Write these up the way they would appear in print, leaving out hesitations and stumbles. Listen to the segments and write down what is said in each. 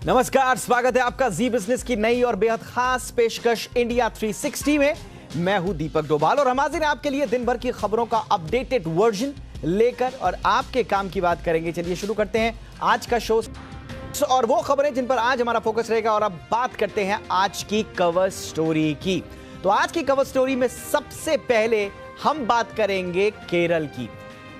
नमस्कार, स्वागत है आपका जी बिजनेस की नई और बेहद खास पेशकश इंडिया 360 में। मैं हूं दीपक डोभाल और हम हाजिर हैं आपके लिए दिन भर की खबरों का अपडेटेड वर्जन लेकर और आपके काम की बात करेंगे। चलिए शुरू करते हैं आज का शो और वो खबरें जिन पर आज हमारा फोकस रहेगा। और अब बात करते हैं आज की कवर स्टोरी की। तो आज की कवर स्टोरी में सबसे पहले हम बात करेंगे केरल की।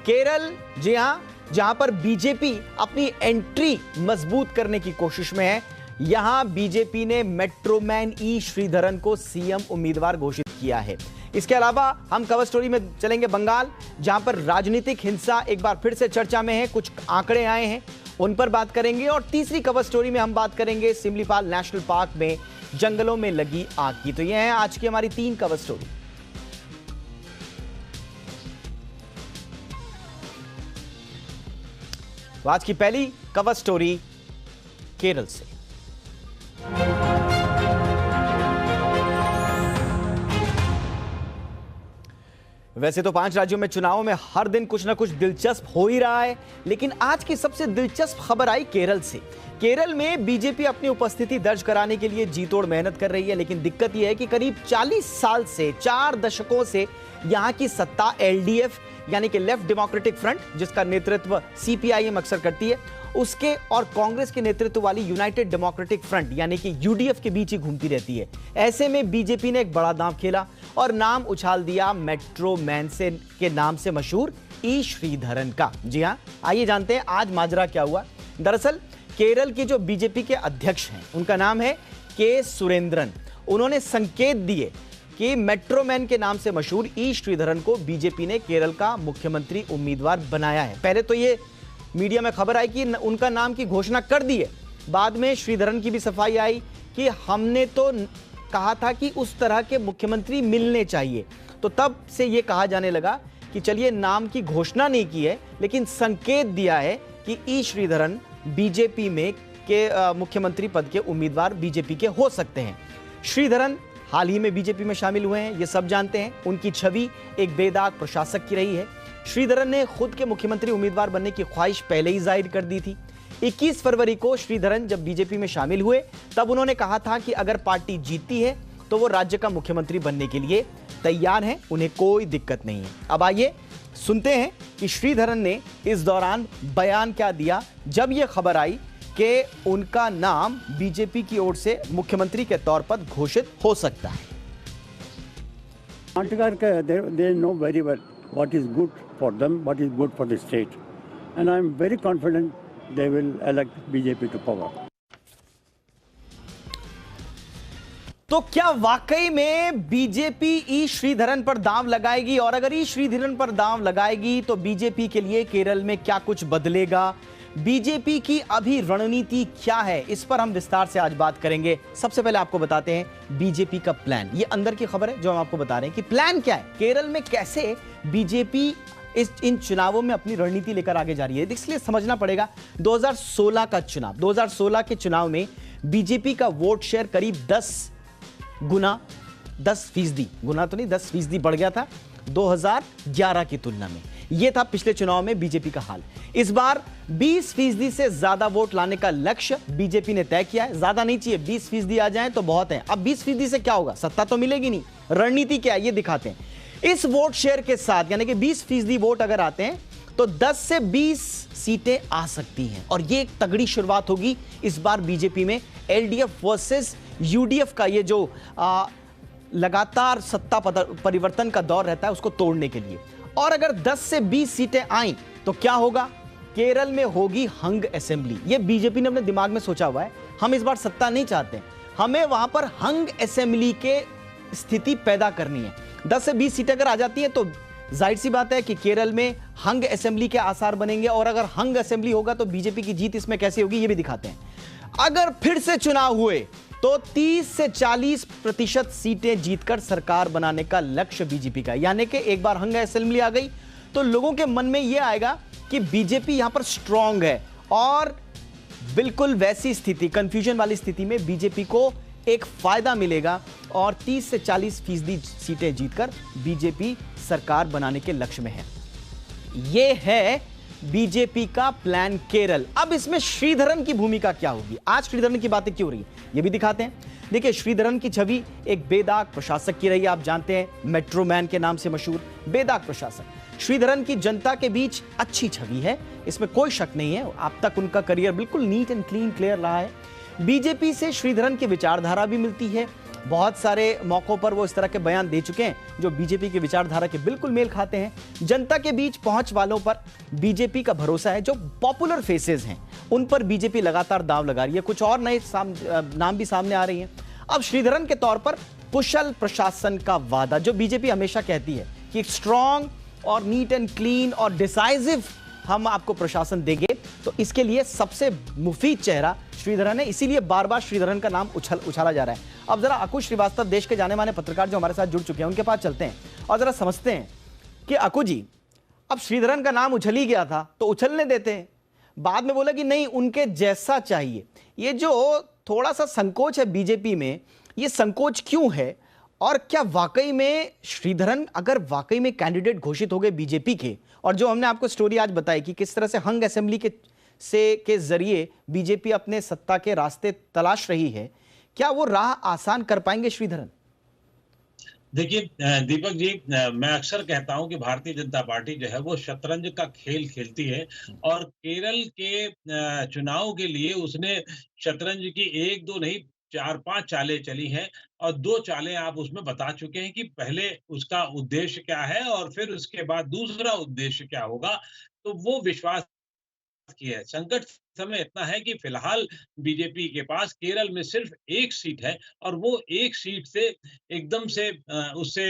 केरल, जी हां, जहां पर बीजेपी अपनी एंट्री मजबूत करने की कोशिश में है। यहां बीजेपी ने मेट्रोमैन ई श्रीधरन को सीएम उम्मीदवार घोषित किया है। इसके अलावा हम कवर स्टोरी में चलेंगे बंगाल, जहां पर राजनीतिक हिंसा एक बार फिर से चर्चा में है। कुछ आंकड़े आए हैं, उन पर बात करेंगे। और तीसरी कवर स्टोरी में हम बात करेंगे सिमलीपाल नेशनल पार्क में जंगलों में लगी आग की। तो यह है आज की हमारी 3 कवर स्टोरी। आज की पहली कवर स्टोरी केरल से। वैसे तो 5 राज्यों में चुनावों में हर दिन कुछ ना कुछ दिलचस्प हो ही रहा है, लेकिन आज की सबसे दिलचस्प खबर आई केरल से। केरल में बीजेपी अपनी उपस्थिति दर्ज कराने के लिए जी तोड़ मेहनत कर रही है, लेकिन दिक्कत यह है कि करीब 40 साल से 4 दशकों से यहां की सत्ता एलडीएफ यानी कि लेफ्ट डेमोक्रेटिक फ्रंट, जिसका नेतृत्व सीपीआईएम अक्सर करती है, उसके और कांग्रेस के नेतृत्व वाली यूनाइटेड डेमोक्रेटिक फ्रंट यानी कि यूडीएफ के बीच ही घूमती रहती है। ऐसे में बीजेपी ने एक बड़ा दांव खेला और नाम उछाल दिया मेट्रो मैन से के नाम से मशहूर ई श्रीधरन का। जी हां, आइए जानते हैं आज माजरा क्या हुआ। दरअसल केरल के जो बीजेपी के अध्यक्ष हैं, उनका नाम है के सुरेंद्रन। उन्होंने संकेत दिए कि मेट्रो मैन के नाम से मशहूर ई श्रीधरन को बीजेपी ने केरल का मुख्यमंत्री उम्मीदवार बनाया है। पहले तो ये मीडिया में खबर आई कि उनका नाम की घोषणा कर दी है। बाद में श्रीधरन की भी सफाई आई कि हमने तो कहा था कि उस तरह के मुख्यमंत्री मिलने चाहिए। तो तब से ये कहा जाने लगा कि चलिए, नाम की घोषणा नहीं की है, लेकिन संकेत दिया है कि ई श्रीधरन बीजेपी में के मुख्यमंत्री पद के उम्मीदवार बीजेपी के हो सकते हैं। श्रीधरन हाल ही में बीजेपी में शामिल हुए हैं, ये सब जानते हैं। उनकी छवि एक बेदाग प्रशासक की रही है। श्रीधरन ने खुद के मुख्यमंत्री उम्मीदवार बनने की ख्वाहिश पहले ही जाहिर कर दी थी। 21 फरवरी को श्रीधरन जब बीजेपी में शामिल हुए, तब उन्होंने कहा था कि अगर पार्टी जीतती है तो वो राज्य का मुख्यमंत्री बनने के लिए तैयार हैं, उन्हें कोई दिक्कत नहीं है। अब आइए सुनते हैं कि श्रीधरन ने इस दौरान बयान क्या दिया जब यह खबर आई कि उनका नाम बीजेपी की ओर से मुख्यमंत्री के तौर पर घोषित हो सकता है। They know very well what is good for them, what is good for the state, and I am very confident they will elect BJP to power. तो क्या वाकई में बीजेपी ई श्रीधरन पर दांव लगाएगी? और अगर ई श्रीधरन पर दांव लगाएगी तो बीजेपी के लिए केरल में क्या कुछ बदलेगा? बीजेपी की अभी रणनीति क्या है, इस पर हम विस्तार से आज बात करेंगे। सबसे पहले आपको बताते हैं बीजेपी का प्लान। ये अंदर की खबर है जो हम आपको बता रहे हैं कि प्लान क्या है, केरल में कैसे बीजेपी इन चुनावों में अपनी रणनीति लेकर आगे जा रही है। इसलिए समझना पड़ेगा 2016 का चुनाव। 2016 के चुनाव में बीजेपी का वोट शेयर करीब 10% गुना तो नहीं, 10% बढ़ गया था 2011 की तुलना में। यह था पिछले चुनाव में बीजेपी का हाल। इस बार 20% से ज्यादा वोट लाने का लक्ष्य बीजेपी ने तय किया है। ज्यादा नहीं चाहिए, 20% आ जाए तो बहुत है। अब 20% से क्या होगा, सत्ता तो मिलेगी नहीं। रणनीति क्या है ये दिखाते हैं। इस वोट शेयर के साथ यानी कि 20% वोट अगर आते हैं तो 10 से 20 सीटें आ सकती हैं और ये एक तगड़ी शुरुआत होगी इस बार बीजेपी में। एलडीएफ वर्सेस यूडीएफ का ये जो लगातार सत्ता परिवर्तन का दौर रहता है, उसको तोड़ने के लिए। और अगर 10 से 20 सीटें आईं तो क्या होगा, केरल में होगी हंग असेंबली। ये बीजेपी ने अपने दिमाग में सोचा हुआ है। हम इस बार सत्ता नहीं चाहते, हमें वहां पर हंग असेंबली के स्थिति पैदा करनी है। 10 से 20 सीटें अगर आ जाती हैं तो जाहिर सी बात है कि केरल में हंग असेंबली के आसार बनेंगे। और अगर हंग असेंबली होगा तो बीजेपी की जीत इसमें कैसे होगी ये भी दिखाते हैं। अगर फिर से चुनाव हुए तो 30 से 40% सीटें जीतकर सरकार बनाने का लक्ष्य बीजेपी का। यानी कि एक बार हंग असेंबली आ गई तो लोगों के मन में यह आएगा कि बीजेपी यहां पर स्ट्रांग है। और बिल्कुल वैसी स्थिति, कंफ्यूजन वाली स्थिति में बीजेपी को एक फायदा मिलेगा और 30 से 40% सीटें जीतकर बीजेपी सरकार बनाने के लक्ष्य में है। यह है बीजेपी का प्लान केरल। अब इसमें श्रीधरन की भूमिका क्या होगी, आज श्रीधरन की बातें क्यों रही, ये भी दिखाते हैं। देखिए, श्रीधरन की छवि एक बेदाग प्रशासक की रही है। आप जानते हैं, मेट्रो मैन के नाम से मशहूर बेदाग प्रशासक। श्रीधरन की जनता के बीच अच्छी छवि है, इसमें कोई शक नहीं है। अब तक उनका करियर बिल्कुल नीट एंड क्लीन क्लियर रहा है। बीजेपी से श्रीधरन की विचारधारा भी मिलती है। बहुत सारे मौकों पर वो इस तरह के बयान दे चुके हैं जो बीजेपी की विचारधारा के बिल्कुल मेल खाते हैं। जनता के बीच पहुंच वालों पर बीजेपी का भरोसा है। जो पॉपुलर फेसेस हैं उन पर बीजेपी लगातार दांव लगा रही है। कुछ और नए नाम भी सामने आ रही हैं। अब श्रीधरन के तौर पर कुशल प्रशासन का वादा, जो बीजेपी हमेशा कहती है कि स्ट्रॉन्ग और नीट एंड क्लीन और डिसाइसिव हम आपको प्रशासन देंगे, तो इसके लिए सबसे मुफीद चेहरा श्रीधरन है। इसीलिए बार बार श्रीधरन का नाम उछाला जा रहा है। अब जरा अकुश श्रीवास्तव, देश के जाने माने पत्रकार जो हमारे साथ जुड़ चुके हैं, उनके पास चलते हैं और जरा समझते हैं कि अकु जी, अब श्रीधरन का नाम उछल ही गया था तो उछलने देते हैं। बाद में बोला कि नहीं, उनके जैसा चाहिए। ये जो थोड़ा सा संकोच है बीजेपी में, ये संकोच क्यों है? और क्या वाकई में श्रीधरन अगर वाकई में कैंडिडेट घोषित हो गए बीजेपी के, और जो हमने आपको स्टोरी आज बताई कि किस तरह से हंग असेंबली के जरिए बीजेपी अपने सत्ता के रास्ते तलाश रही है, क्या वो राह आसान कर पाएंगे श्रीधरन? देखिए दीपक जी, मैं अक्सर कहता हूं कि भारतीय जनता पार्टी जो है वो शतरंज का खेल खेलती है, और केरल के चुनाव के लिए उसने शतरंज की एक दो नहीं 4-5 चालें चली हैं, और 2 चालें आप उसमें बता चुके हैं कि पहले उसका उद्देश्य क्या है और फिर उसके बाद दूसरा उद्देश्य क्या होगा। तो वो विश्वास की है। संकट समय इतना है कि फिलहाल बीजेपी के पास केरल में सिर्फ 1 सीट है, और वो 1 सीट से एकदम से उससे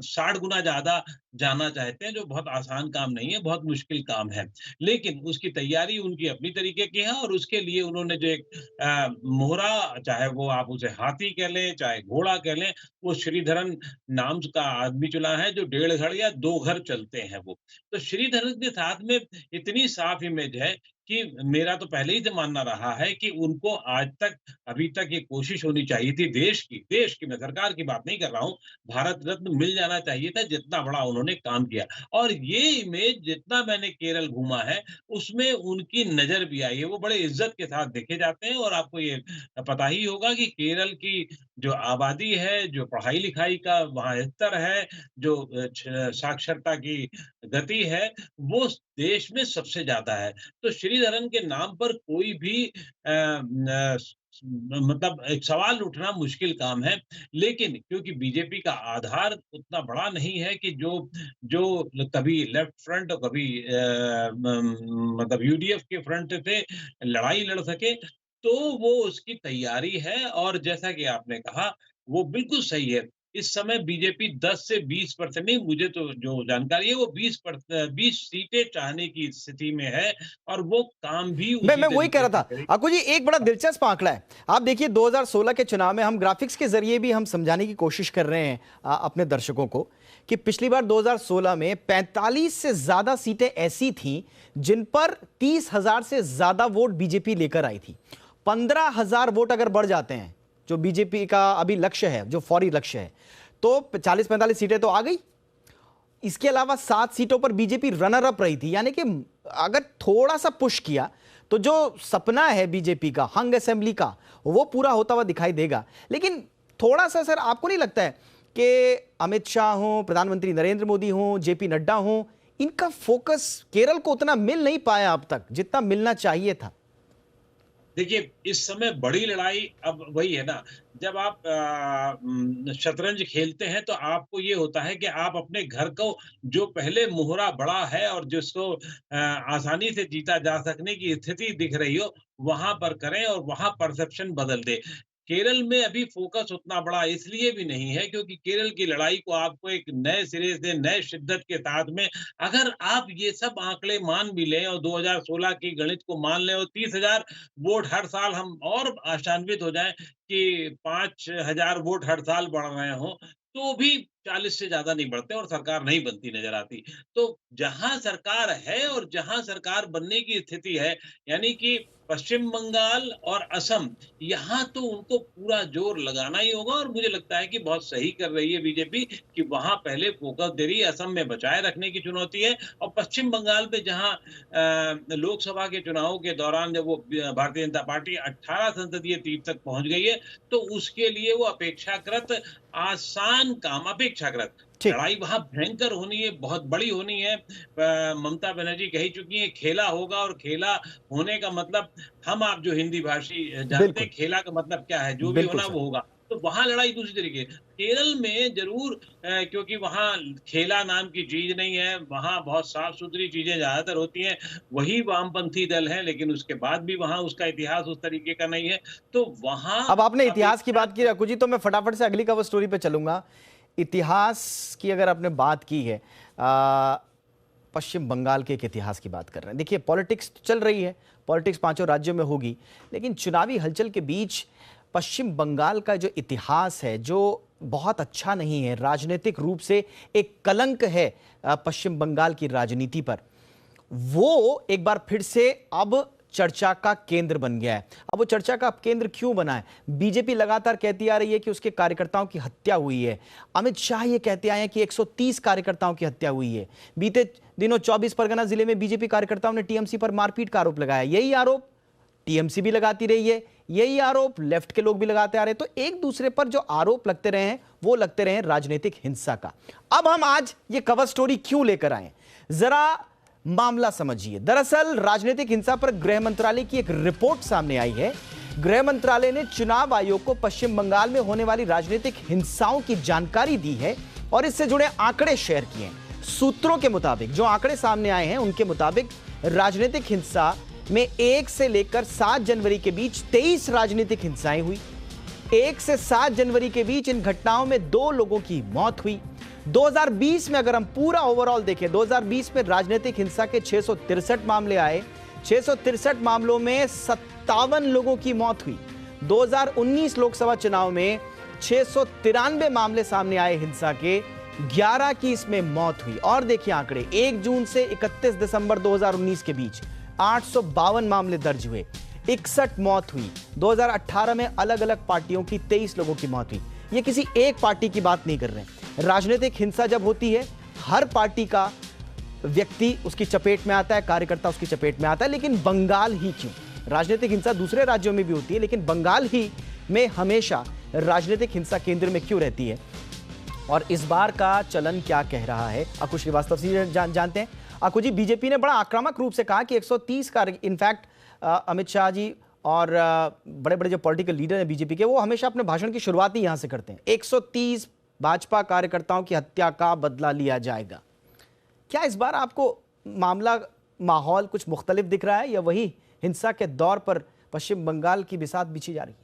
60 गुना ज़्यादा जाना चाहते हैं, जो बहुत आसान काम नहीं है, बहुत मुश्किल काम है। लेकिन उसकी तैयारी उनकी अपनी तरीके की है, और उसके लिए उन्होंने जो एक मोहरा, चाहे वो आप उसे हाथी कह लें, चाहे घोड़ा कह लें, वो श्रीधरन नाम का आदमी चुना है, जो 1.5 घर या 2 घर चलते हैं वो। तो श्रीधरन के साथ में इतनी साफ इमेज है कि मेरा तो पहले ही से मानना रहा है कि उनको आज तक, अभी तक ये कोशिश होनी चाहिए थी देश की, मैं सरकार की बात नहीं कर रहा हूँ, भारत रत्न मिल जाना चाहिए था, जितना बड़ा उन्होंने काम किया। और ये इमेज जितना मैंने केरल घूमा है, उसमें उनकी नज़र भी आई है। वो बड़े इज़्ज़त के साथ देखे जाते हैं, और आपको ये पता ही होगा कि केरल की जो आबादी है, जो पढ़ाई-लिखाई का वहाँ स्तर है, जो साक्षरता की गति है, वो देश में सबसे ज़्यादा है। तो श्रीधरन के नाम पर कोई भी मतलब एक सवाल उठना मुश्किल काम है। लेकिन क्योंकि बीजेपी का आधार उतना बड़ा नहीं है कि जो जो कभी लेफ्ट फ्रंट और कभी मतलब यूडीएफ के फ्रंट से लड़ाई लड़ सके, तो वो उसकी तैयारी है। और जैसा कि आपने कहा, वो बिल्कुल सही है। इस समय बीजेपी 10 से 20% नहीं, मुझे तो जो जानकारी है वो 20 सीटें चाहने की स्थिति में है, और वो काम भी मैं उसी मैं वही कह तरीके रहा से था करेगी। आपको जी, एक बड़ा दिलचस्प आंकड़ा है। आप देखिए, 2016 के चुनाव में हम ग्राफिक्स के जरिए भी हम समझाने की कोशिश कर रहे हैं अपने दर्शकों को कि पिछली बार 2016 में 45 से ज्यादा सीटें ऐसी थीं जिन पर 30,000 से ज्यादा वोट बीजेपी लेकर आई थी। 15,000 वोट अगर बढ़ जाते हैं, जो बीजेपी का अभी लक्ष्य है, जो फौरी लक्ष्य है, तो 40-45 सीटें तो आ गई। इसके अलावा 7 सीटों पर बीजेपी रनर अप रही थी। यानी कि अगर थोड़ा सा पुश किया तो जो सपना है बीजेपी का हंग असेंबली का, वो पूरा होता हुआ दिखाई देगा। लेकिन थोड़ा सा सर, आपको नहीं लगता है कि अमित शाह हो, प्रधानमंत्री नरेंद्र मोदी हो, जेपी नड्डा हो, इनका फोकस केरल को उतना मिल नहीं पाया अब तक जितना मिलना चाहिए था? देखिए, इस समय बड़ी लड़ाई अब वही है ना, जब आप शतरंज खेलते हैं तो आपको ये होता है कि आप अपने घर को, जो पहले मोहरा बड़ा है और जिसको आसानी से जीता जा सकने की स्थिति दिख रही हो, वहाँ पर करें और वहाँ परसेप्शन बदल दें। केरल में अभी फोकस उतना बड़ा इसलिए भी नहीं है क्योंकि केरल की लड़ाई को आपको एक नए सिरे से, नए शिद्दत के साथ में, अगर आप ये सब आंकड़े मान भी लें और 2016 की गणित को मान लें और 30,000 वोट हर साल हम और आशान्वित हो जाएं कि 5,000 वोट हर साल बढ़ रहे हों, तो भी 40 से ज़्यादा नहीं बढ़ते और सरकार नहीं बनती नज़र आती। तो जहाँ सरकार है और जहाँ सरकार बनने की स्थिति है, यानी कि पश्चिम बंगाल और असम, यहाँ तो उनको पूरा ज़ोर लगाना ही होगा और मुझे लगता है कि बहुत सही कर रही है बीजेपी कि वहाँ पहले फ़ोकस दे रही है, असम में बचाए रखने की चुनौती है और पश्चिम बंगाल पे जहाँ लोकसभा के चुनावों के दौरान जब वो भारतीय जनता पार्टी 18 संसदीय सीट तक पहुँच गई है, तो उसके लिए वो अपेक्षाकृत आसान काम अपेक्षाकृत ठीक। लड़ाई वहाँ भयंकर होनी है, बहुत बड़ी होनी है। ममता बनर्जी कही चुकी हैं, खेला होगा और खेला होने का मतलब हम आप जो हिंदी भाषी जानते हैं, बिल्कुल, खेला का मतलब क्या है, जो भी बिल्कुल होना सर। वो होगा। तो वहाँ लड़ाई दूसरी तरीके केरल में ज़रूर क्योंकि वहाँ खेला नाम की चीज़ नहीं है, वहाँ बहुत साफ-सुथरी चीज़ें ज़्यादातर होती हैं, वही वामपंथी दल हैं, लेकिन उसके बाद भी वहाँ उसका इतिहास उस तरीके का नहीं है। तो वहाँ अब आपने इतिहास की बात की अपेक्षाकृत रघु जी, तो मैं फटाफट से अगली कवर स्टोरी पे चलूंगा। इतिहास की अगर आपने बात की है, पश्चिम बंगाल के एक इतिहास की बात कर रहे हैं। देखिए, पॉलिटिक्स तो चल रही है, पॉलिटिक्स पांचों राज्यों में होगी, लेकिन चुनावी हलचल के बीच पश्चिम बंगाल का जो इतिहास है, जो बहुत अच्छा नहीं है, राजनीतिक रूप से एक कलंक है पश्चिम बंगाल की राजनीति पर, वो एक बार फिर से अब चर्चा का केंद्र बन गया है। अब वो चर्चा का केंद्र क्यों बना है? बीजेपी लगातार कहती आ रही है कि उसके कार्यकर्ताओं की हत्या हुई है। अमित शाह ये कहते आए हैं कि 130 कार्यकर्ताओं की हत्या हुई है। बीते दिनों 24 परगना जिले में बीजेपी कार्यकर्ताओं ने टीएमसी पर मारपीट का आरोप लगाया। यही आरोप टीएमसी भी लगाती रही है, यही आरोप लेफ्ट के लोग भी लगाते आ रहे हैं। तो एक दूसरे पर जो आरोप लगते रहे हैं, वो लगते रहे हैं राजनीतिक हिंसा का। अब हम आज ये कवर स्टोरी क्यों लेकर आए, जरा मामला समझिए। दरअसल राजनीतिक हिंसा पर गृह मंत्रालय की एक रिपोर्ट सामने आई है। गृह मंत्रालय ने चुनाव आयोग को पश्चिम बंगाल में होने वाली राजनीतिक हिंसाओं की जानकारी दी है और इससे जुड़े आंकड़े शेयर किए हैं। सूत्रों के मुताबिक जो आंकड़े सामने आए हैं, उनके मुताबिक राजनीतिक हिंसा में 1 से लेकर 7 जनवरी के बीच 23 राजनीतिक हिंसाएं हुई। 1 से 7 जनवरी के बीच इन घटनाओं में 2 लोगों की मौत हुई। 2020 में अगर हम पूरा ओवरऑल देखें, 2020 में राजनीतिक हिंसा के 663 मामले आए। 663 मामलों में 57 लोगों की मौत हुई। 2019 लोकसभा चुनाव में 693 मामले सामने आए हिंसा के, 11 की इसमें मौत हुई। और देखिए आंकड़े, 1 जून से 31 दिसंबर 2019 के बीच 852 मामले दर्ज हुए, 61 मौत हुई। 2018 में अलग अलग पार्टियों की 23 लोगों की मौत हुई। ये किसी एक पार्टी की बात नहीं कर रहे हैं। राजनीतिक हिंसा जब होती है, हर पार्टी का व्यक्ति उसकी चपेट में आता है, कार्यकर्ता उसकी चपेट में आता है, लेकिन बंगाल ही क्यों? राजनीतिक हिंसा दूसरे राज्यों में भी होती है, लेकिन बंगाल ही में हमेशा राजनीतिक हिंसा केंद्र में क्यों रहती है? और इस बार का चलन क्या कह रहा है, अकुश श्रीवास्तव से जानते हैं। अकुश जी, बीजेपी ने बड़ा आक्रामक रूप से कहा कि 130 इनफैक्ट अमित शाह जी और बड़े बड़े जो पॉलिटिकल लीडर हैं बीजेपी के, वो हमेशा अपने भाषण की शुरुआत ही यहां से करते हैं। 130 भाजपा कार्यकर्ताओं की हत्या का बदला लिया जाएगा। क्या इस बार आपको माहौल कुछ मुख्तलिफ दिख रहा है, या वही हिंसा के दौर पर पश्चिम बंगाल की बिसात बिछी जा रही है?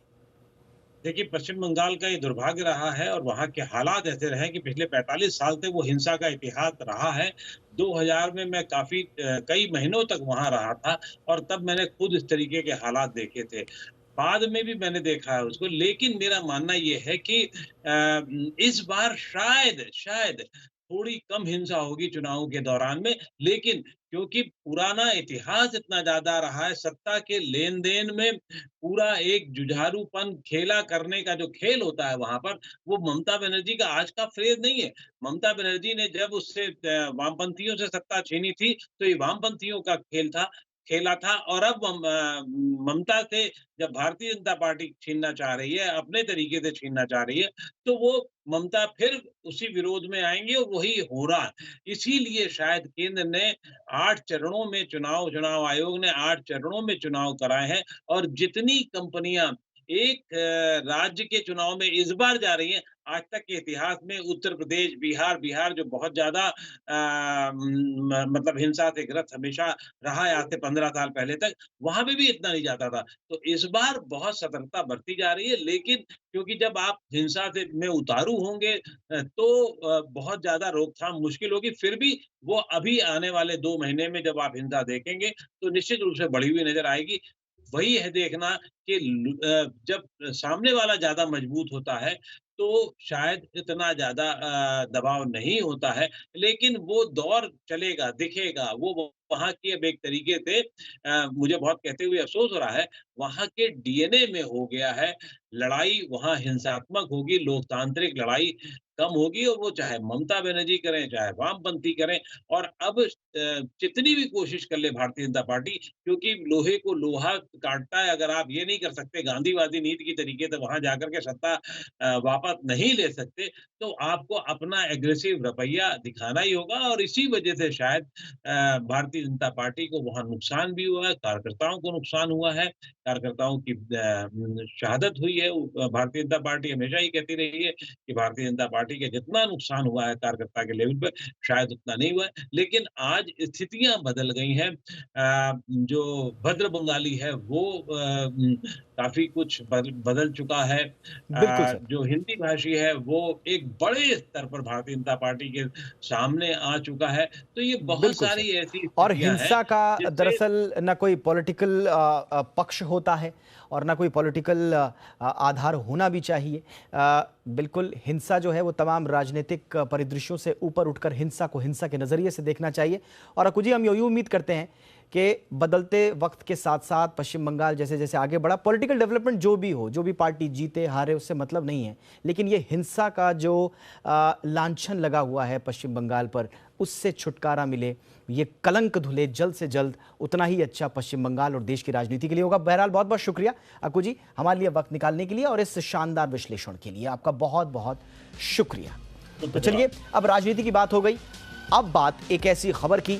देखिए, पश्चिम बंगाल का ये दुर्भाग्य रहा है और वहाँ के हालात ऐसे रहे कि पिछले 45 साल से वो हिंसा का इतिहास रहा है। 2000 में मैं काफ़ी कई महीनों तक वहाँ रहा था और तब मैंने खुद इस तरीके के हालात देखे थे। बाद में भी मैंने देखा है उसको, लेकिन मेरा मानना ये है कि इस बार शायद थोड़ी कम हिंसा होगी चुनावों के दौरान में, लेकिन क्योंकि पुराना इतिहास इतना ज़्यादा रहा है, सत्ता के लेन-देन में पूरा एक जुझारूपन खेला करने का जो खेल होता है वहाँ पर, वो ममता बनर्जी का आज का फ्रेज़ नहीं है। ममता बनर्जी ने जब उससे वामपंथियों से सत्ता छीनी थी, तो ये वामपंथियों का खेला था और अब ममता से जब भारतीय जनता पार्टी छीनना चाह रही है, अपने तरीके से छीनना चाह रही है, तो वो ममता फिर उसी विरोध में आएँगे और वही हो रहा है। इसीलिए शायद केंद्र ने 8 चरणों में चुनाव आयोग ने 8 चरणों में चुनाव कराए हैं और जितनी कंपनियां एक राज्य के चुनाव में इस बार जा रही हैं, आज तक के इतिहास में उत्तर प्रदेश, बिहार जो बहुत ज्यादा मतलब हिंसा से ग्रस्त हमेशा रहा है आज से 15 साल पहले तक, वहां पे भी इतना नहीं जाता था। तो इस बार बहुत सतर्कता बरती जा रही है, लेकिन क्योंकि जब आप हिंसा से में उतारू होंगे तो बहुत ज्यादा रोकथाम मुश्किल होगी। फिर भी वो अभी आने वाले 2 महीने में जब आप हिंसा देखेंगे तो निश्चित रूप से बढ़ी हुई नजर आएगी। वही है देखना कि जब सामने वाला ज़्यादा मजबूत होता है, तो शायद इतना ज़्यादा दबाव नहीं होता है, लेकिन वो दौर चलेगा, दिखेगा। वो वहाँ की अब एक तरीके से मुझे बहुत कहते हुए अफ़सोस हो रहा है, वहाँ के डीएनए में हो गया है, लड़ाई वहाँ हिंसात्मक होगी, लोकतांत्रिक लड़ाई कम होगी और वो चाहे ममता बनर्जी करें, चाहे वामपंथी करें और अब जितनी भी कोशिश कर ले भारतीय जनता पार्टी क्योंकि लोहे को लोहा काटता है, अगर आप ये नहीं कर सकते गांधीवादी नीति की तरीके से वहाँ जाकर के सत्ता वापस नहीं ले सकते, तो आपको अपना एग्रेसिव रवैया दिखाना ही होगा और इसी वजह से शायद भारतीय जनता पार्टी को वहाँ नुकसान भी हुआ है, कार्यकर्ताओं को नुकसान हुआ है, कार्यकर्ताओं की शहादत हुई है। भारतीय जनता पार्टी हमेशा ही कहती रही है कि भारतीय जनता पार्टी के जितना नुकसान हुआ है कार्यकर्ता के लेवल पे, शायद उतना नहीं हुआ है। लेकिन आज स्थितियाँ बदल गई हैं। जो भद्र बंगाली है वो काफ़ी कुछ बदल चुका है। बिल्कुल सर। जो हिंदी भाषी है वो एक बड़े स्तर पर भारतीय जनता पार्टी के सामने आ चुका है। तो ये बहुत बिल्कुल सर। सारी ऐसी और स्थितियाँ हैं हिंसा का जिससे दरअसल ना कोई पॉलिटिकल पक्ष होता है और ना कोई पॉलिटिकल आधार होना भी चाहिए। बिल्कुल हिंसा जो है वो तमाम राजनीतिक परिदृश्यों से ऊपर उठकर हिंसा को हिंसा के नज़रिए से देखना चाहिए। और अकू जी, हम यही उम्मीद करते हैं कि बदलते वक्त के साथ साथ पश्चिम बंगाल जैसे जैसे आगे बढ़ा, पॉलिटिकल डेवलपमेंट जो भी हो, जो भी पार्टी जीते हारे उससे मतलब नहीं है, लेकिन ये हिंसा का जो लांछन लगा हुआ है पश्चिम बंगाल पर, उससे छुटकारा मिले, ये कलंक धुले जल्द से जल्द, उतना ही अच्छा पश्चिम बंगाल और देश की राजनीति के लिए होगा। बहरहाल बहुत बहुत शुक्रिया अकू जी हमारे लिए वक्त निकालने के लिए और इस शानदार विश्लेषण के लिए आपका बहुत बहुत शुक्रिया। तो चलिए, अब राजनीति की बात हो गई, अब बात एक ऐसी खबर की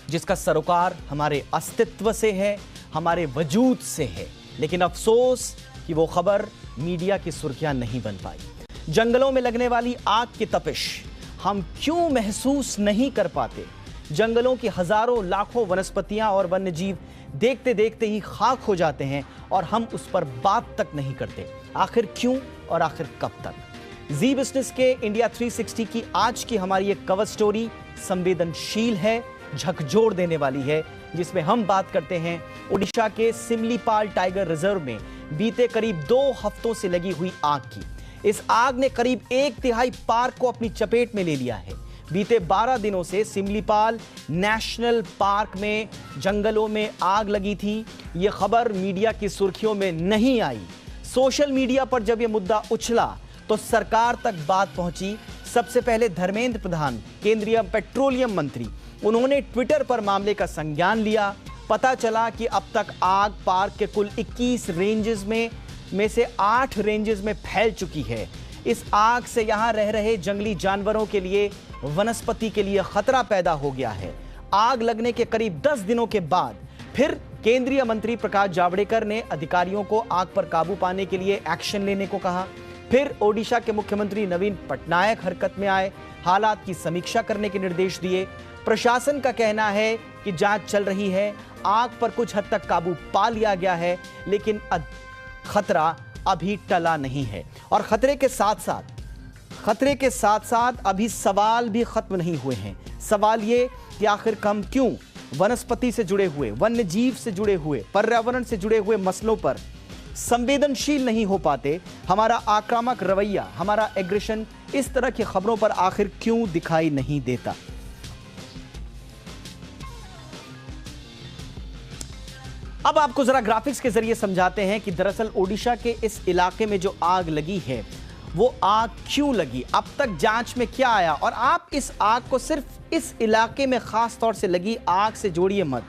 जिसका सरोकार हमारे अस्तित्व से है, हमारे वजूद से है, लेकिन अफसोस कि वो खबर मीडिया की सुर्खियां नहीं बन पाई। जंगलों में लगने वाली आग की तपिश हम क्यों महसूस नहीं कर पाते? जंगलों की हजारों लाखों वनस्पतियां और वन्य जीव देखते देखते ही खाक हो जाते हैं और हम उस पर बात तक नहीं करते। आखिर क्यों और आखिर कब तक? जी बिजनेस के इंडिया 360 की आज की हमारी एक कवर स्टोरी संवेदनशील है, झकझोर देने वाली है, जिसमें हम बात करते हैं ओडिशा के सिमलीपाल टाइगर रिजर्व में बीते करीब 2 हफ्तों से लगी हुई आग की। इस आग ने करीब 1/3 पार्क को अपनी चपेट में ले लिया है। बीते 12 दिनों से सिमलीपाल नेशनल पार्क में जंगलों में आग लगी थी। यह खबर मीडिया की सुर्खियों में नहीं आई। सोशल मीडिया पर जब यह मुद्दा उछला तो सरकार तक बात पहुंची। सबसे पहले धर्मेंद्र प्रधान, केंद्रीय पेट्रोलियम मंत्री, उन्होंने ट्विटर पर मामले का संज्ञान लिया। पता चला कि अब तक आग पार्क के कुल 21 रेंजेस में से 8 रेंजेस में फैल चुकी है। इस आग से यहां रह रहे जंगली जानवरों के लिए, वनस्पति के लिए खतरा पैदा हो गया है। आग लगने के करीब 10 दिनों के बाद फिर केंद्रीय मंत्री प्रकाश जावड़ेकर ने अधिकारियों को आग पर काबू पाने के लिए एक्शन लेने को कहा। फिर ओडिशा के मुख्यमंत्री नवीन पटनायक हरकत में आए, हालात की समीक्षा करने के निर्देश दिए। प्रशासन का कहना है कि जांच चल रही है, आग पर कुछ हद तक काबू पा लिया गया है, लेकिन खतरा अभी टला नहीं है। और खतरे के साथ साथ अभी सवाल भी खत्म नहीं हुए हैं। सवाल ये कि आखिर हम क्यों वनस्पति से जुड़े हुए, वन्य जीव से जुड़े हुए, पर्यावरण से जुड़े हुए मसलों पर संवेदनशील नहीं हो पाते? हमारा आक्रामक रवैया, हमारा एग्रेशन इस तरह की खबरों पर आखिर क्यों दिखाई नहीं देता? अब आपको जरा ग्राफिक्स के जरिए समझाते हैं कि दरअसल ओडिशा के इस इलाके में जो आग लगी है वो आग क्यों लगी, अब तक जांच में क्या आया। और आप इस आग को सिर्फ इस इलाके में खास तौर से लगी आग से जोड़िए मत।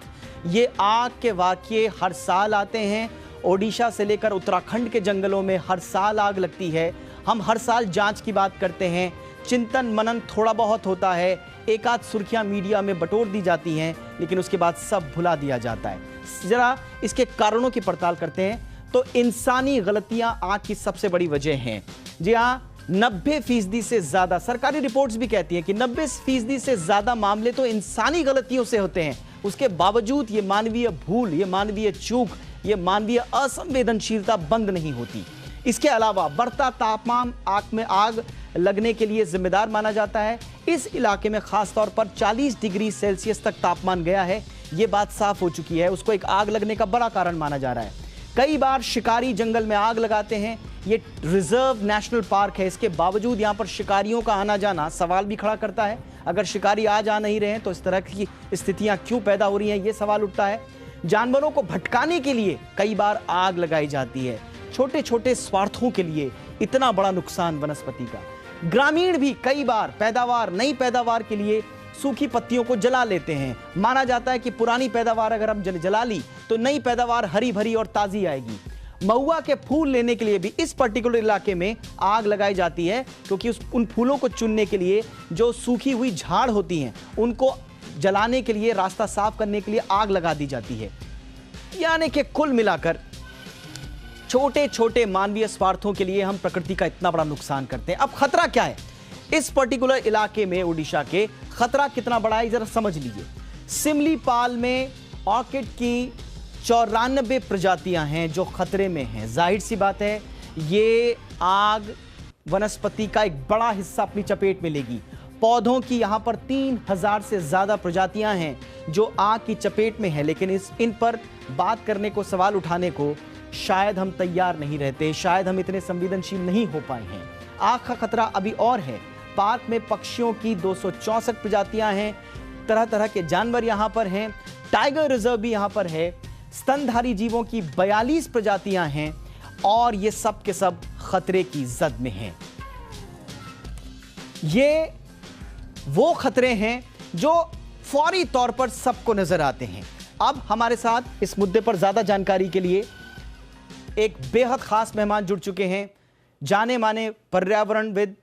ये आग के वाकये हर साल आते हैं। ओडिशा से लेकर उत्तराखंड के जंगलों में हर साल आग लगती है। हम हर साल जांच की बात करते हैं, चिंतन मनन थोड़ा बहुत होता है, एक आध सुर्खियां मीडिया में बटोर दी जाती हैं, लेकिन उसके बाद सब भुला दिया जाता है। जरा इसके कारणों की पड़ताल करते हैं तो इंसानी गलतियां आग की सबसे बड़ी वजह हैं। जी हाँ, 90% से ज्यादा सरकारी रिपोर्ट्स भी कहती हैं कि 90% से ज्यादा मामले तो इंसानी गलतियों से होते हैं। उसके बावजूद ये मानवीय भूल, ये मानवीय चूक, ये मानवीय असंवेदनशीलता बंद नहीं होती। इसके अलावा बढ़ता तापमान आग लगने के लिए जिम्मेदार माना जाता है। इस इलाके में खास तौर पर 40 डिग्री सेल्सियस तक तापमान गया है। ये बात साफ हो चुकी है। उसको एक आग लगने का बड़ा कारण माना जा रहा है। कई बार शिकारी जंगल में आग लगाते हैं। ये रिजर्व नेशनल पार्क है, इसके बावजूद यहाँ पर शिकारियों का आना जाना सवाल भी खड़ा करता है। अगर शिकारी आ जा नहीं रहे हैं तो इस तरह की स्थितियां क्यों पैदा हो रही हैं, ये सवाल उठता है। जानवरों को भटकाने के लिए कई बार आग लगाई जाती है, छोटे छोटे स्वार्थों के लिए इतना बड़ा नुकसान वनस्पति का। ग्रामीण भी कई बार नई पैदावार के लिए सूखी पत्तियों को जला लेते हैं। माना जाता है कि पुरानी पैदावार अगर हम जला ली तो नई पैदावार हरी भरी और ताजी आएगी। महुआ के फूल लेने के लिए भी इस पर्टिकुलर इलाके में आग लगाई जाती है, क्योंकि उन फूलों को चुनने के लिए जो सूखी हुई झाड़ होती हैं उनको जलाने के लिए, रास्ता साफ करने के लिए आग लगा दी जाती है। यानी कि कुल मिलाकर छोटे छोटे मानवीय स्वार्थों के लिए हम प्रकृति का इतना बड़ा नुकसान करते हैं। अब खतरा क्या है इस पर्टिकुलर इलाके में, ओडिशा के? खतरा कितना बड़ा है जरा समझ लीजिए। सिमलीपाल में ऑर्किड की 94 प्रजातियां हैं जो खतरे में हैं। जाहिर सी बात है ये आग वनस्पति का एक बड़ा हिस्सा अपनी चपेट में लेगी। पौधों की यहां पर 3000 से ज्यादा प्रजातियां हैं जो आग की चपेट में है, लेकिन इन पर बात करने को, सवाल उठाने को शायद हम तैयार नहीं रहते, शायद हम इतने संवेदनशील नहीं हो पाए हैं। आग का खतरा अभी और है। पार्क में पक्षियों की 264 प्रजातियां हैं, तरह तरह के जानवर यहां पर हैं। टाइगर रिजर्व भी यहां पर है। स्तनधारी जीवों की 42 प्रजातियां हैं और ये सब के सब खतरे की जद में हैं। ये वो खतरे हैं जो फौरी तौर पर सबको नजर आते हैं। अब हमारे साथ इस मुद्दे पर ज्यादा जानकारी के लिए एक बेहद खास मेहमान जुड़ चुके हैं, जाने माने पर्यावरणविद,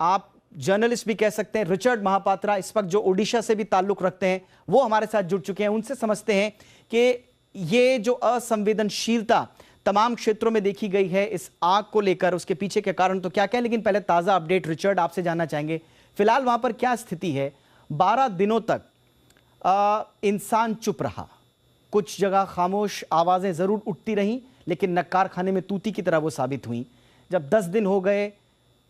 आप जर्नलिस्ट भी कह सकते हैं, रिचर्ड महापात्रा। इस वक्त जो ओडिशा से भी ताल्लुक रखते हैं वो हमारे साथ जुड़ चुके हैं। उनसे समझते हैं कि ये जो असंवेदनशीलता तमाम क्षेत्रों में देखी गई है इस आग को लेकर, उसके पीछे के कारण तो क्या क्या है। लेकिन पहले ताज़ा अपडेट रिचर्ड आपसे जानना चाहेंगे, फिलहाल वहां पर क्या स्थिति है? 12 दिनों तक इंसान चुप रहा, कुछ जगह खामोश आवाज़ें ज़रूर उठती रहीं, लेकिन नक्कार खाने में तूती की तरह वो साबित हुई। जब 10 दिन हो गए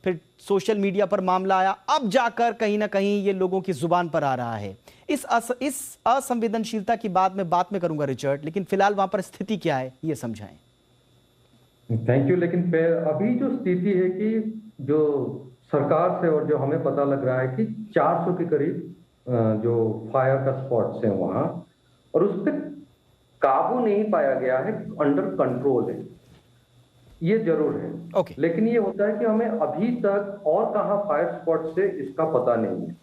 फिर सोशल मीडिया पर मामला आया, अब जाकर कहीं ना कहीं ये लोगों की जुबान पर आ रहा है। इस असंवेदनशीलता की बात में करूंगा रिचर्ड, लेकिन फिलहाल वहां पर स्थिति क्या है ये समझाएं। Thank you. लेकिन अभी जो स्थिति है कि जो सरकार से और जो हमें पता लग रहा है कि 400 के करीब जो फायर का स्पॉट्स हैं वहां, और उस पर काबू नहीं पाया गया है, अंडर कंट्रोल है, ये जरूर है। Okay. लेकिन ये होता है कि हमें अभी तक और कहां फायर स्पॉट से इसका पता नहीं है।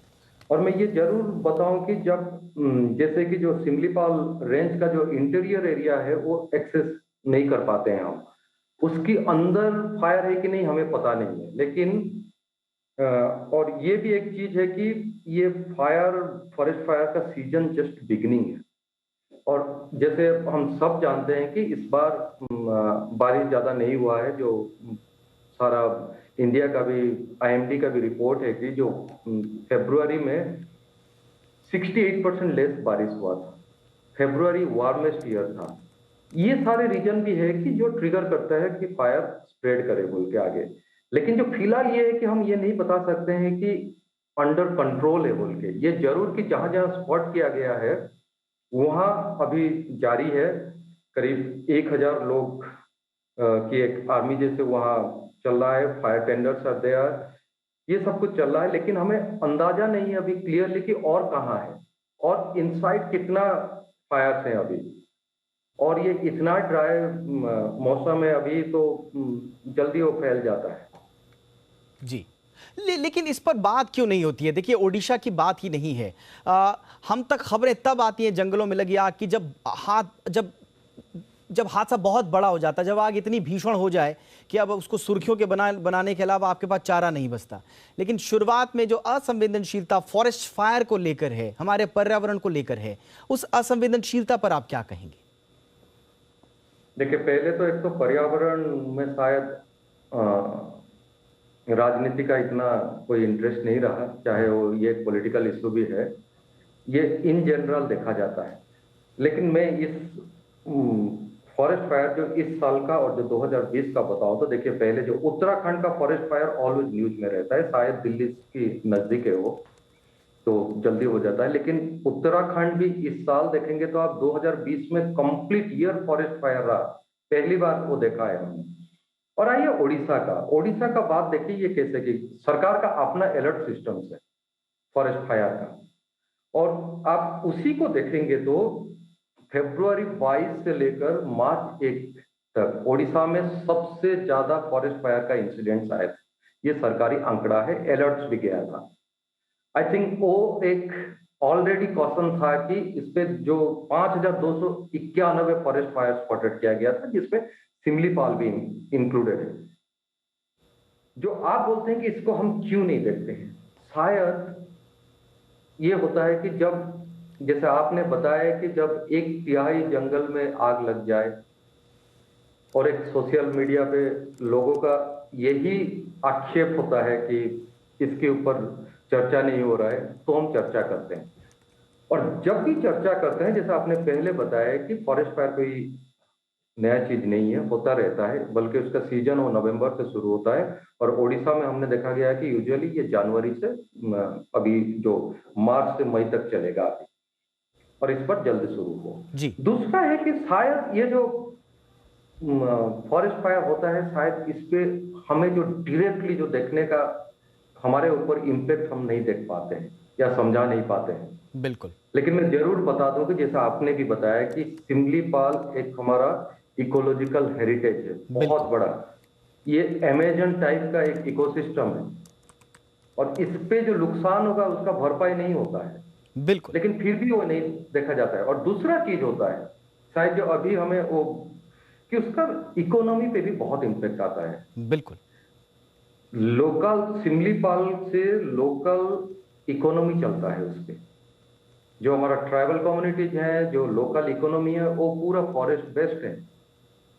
और मैं ये जरूर बताऊं कि जब जैसे कि जो सिमलीपाल रेंज का जो इंटीरियर एरिया है वो एक्सेस नहीं कर पाते हैं हम, उसकी अंदर फायर है कि नहीं हमें पता नहीं है। लेकिन और ये भी एक चीज है कि ये फॉरेस्ट फायर का सीजन जस्ट बिगिनिंग है। और जैसे हम सब जानते हैं कि इस बार बारिश ज्यादा नहीं हुआ है। जो सारा इंडिया का भी, IMD का भी रिपोर्ट है कि जो फरवरी में 68% लेस बारिश हुआ था। फरवरी वार्मेस्ट ईयर था। ये सारे रीजन भी है कि जो ट्रिगर करता है कि फायर स्प्रेड करे बोल के आगे। लेकिन जो फिलहाल ये है कि हम ये नहीं बता सकते हैं कि अंडर कंट्रोल है बोल के। ये जरूर कि जहां जहां स्पॉट किया गया है वहां अभी जारी है। करीब 1000 लोग की एक आर्मी जैसे वहां चल रहा है। फायर टेंडर्स आर देयर, ये सब कुछ चल रहा है। लेकिन हमें अंदाजा नहीं है अभी क्लियरली कि और कहां है और इनसाइड कितना फायर्स हैं अभी। और ये इतना ड्राई मौसम है अभी, तो जल्दी वो फैल जाता है जी। लेकिन इस पर बात क्यों नहीं होती है? देखिए, ओडिशा की बात ही नहीं है। हम तक खबरें तब आती हैं जंगलों में लगी आग की जब हादसा बहुत बड़ा हो जाता है, जब आग इतनी भीषण हो जाए कि अब उसको सुर्खियों के बनाने के अलावा आपके पास चारा नहीं बचता। लेकिन शुरुआत में जो असंवेदनशीलता फॉरेस्ट फायर को लेकर है, हमारे पर्यावरण को लेकर है, उस असंवेदनशीलता पर आप क्या कहेंगे? देखिए, पहले तो एक तो पर्यावरण में शायद राजनीति का इतना कोई इंटरेस्ट नहीं रहा, चाहे वो ये एक पॉलिटिकल इशू भी है, ये इन जनरल देखा जाता है। लेकिन मैं इस फॉरेस्ट फायर जो इस साल का और जो 2020 का बताऊं तो देखिए, पहले जो उत्तराखंड का फॉरेस्ट फायर ऑलवेज न्यूज में रहता है, शायद दिल्ली की नजदीक है वो। तो जल्दी हो जाता है। लेकिन उत्तराखंड भी इस साल देखेंगे तो आप 2020 में कंप्लीट ईयर फॉरेस्ट फायर रहा, पहली बार वो देखा है हमने। और आइए ओडिशा का बात देखिए, ये कैसे कि सरकार का अपना अलर्ट सिस्टम है फॉरेस्ट फायर का, और आप उसी को देखेंगे तो फरवरी 22 से लेकर मार्च 1 तक ओडिशा में सबसे ज्यादा फॉरेस्ट फायर का इंसिडेंट्स आए थे। ये सरकारी आंकड़ा है, अलर्ट्स भी गया था। आई थिंक वो एक ऑलरेडी कॉशन था कि इसपे जो 5291 फॉरेस्ट फायर स्पॉटेड किया गया था, जिसमें सिमलीपाल भी इंक्लूडेड है। जो आप बोलते हैं कि इसको हम क्यों नहीं देखते हैं, शायद ये होता है कि जब, जैसे आपने बताया कि जब 1/3 जंगल में आग लग जाए और एक सोशल मीडिया पे लोगों का यही आक्षेप होता है कि इसके ऊपर चर्चा नहीं हो रहा है, तो हम चर्चा करते हैं। और जब भी चर्चा करते हैं, जैसे आपने पहले बताया कि फॉरेस्ट फायर कोई नया चीज नहीं है, होता रहता है, बल्कि उसका सीजन वो नवंबर से शुरू होता है। और ओडिशा में हमने देखा गया है कि यूजुअली ये जनवरी से अभी जो मार्च से मई तक चलेगा अभी, और इस पर जल्द शुरू हो जी। दूसरा है कि शायद ये जो फॉरेस्ट फायर होता है, शायद इस पे हमें जो डायरेक्टली जो देखने का हमारे ऊपर इम्पैक्ट हम नहीं देख पाते हैं या समझा नहीं पाते हैं। बिल्कुल। लेकिन मैं जरूर बता दूं कि जैसा आपने भी बताया कि सिमलीपाल एक हमारा इकोलॉजिकल हेरिटेज है, बहुत बड़ा। ये अमेजन टाइप का एक इकोसिस्टम है, और इस पे जो नुकसान होगा उसका भरपाई नहीं होता है। बिल्कुल। लेकिन फिर भी वो नहीं देखा जाता है। और दूसरा चीज होता है शायद जो अभी हमें वो कि उसका इकोनॉमी पे भी बहुत इम्पैक्ट आता है। बिल्कुल। लोकल सिमलीपाल से लोकल इकोनॉमी चलता है उसपे, जो हमारा ट्राइबल कम्युनिटीज है, जो लोकल इकोनॉमी है, वो पूरा फॉरेस्ट बेस्ड है।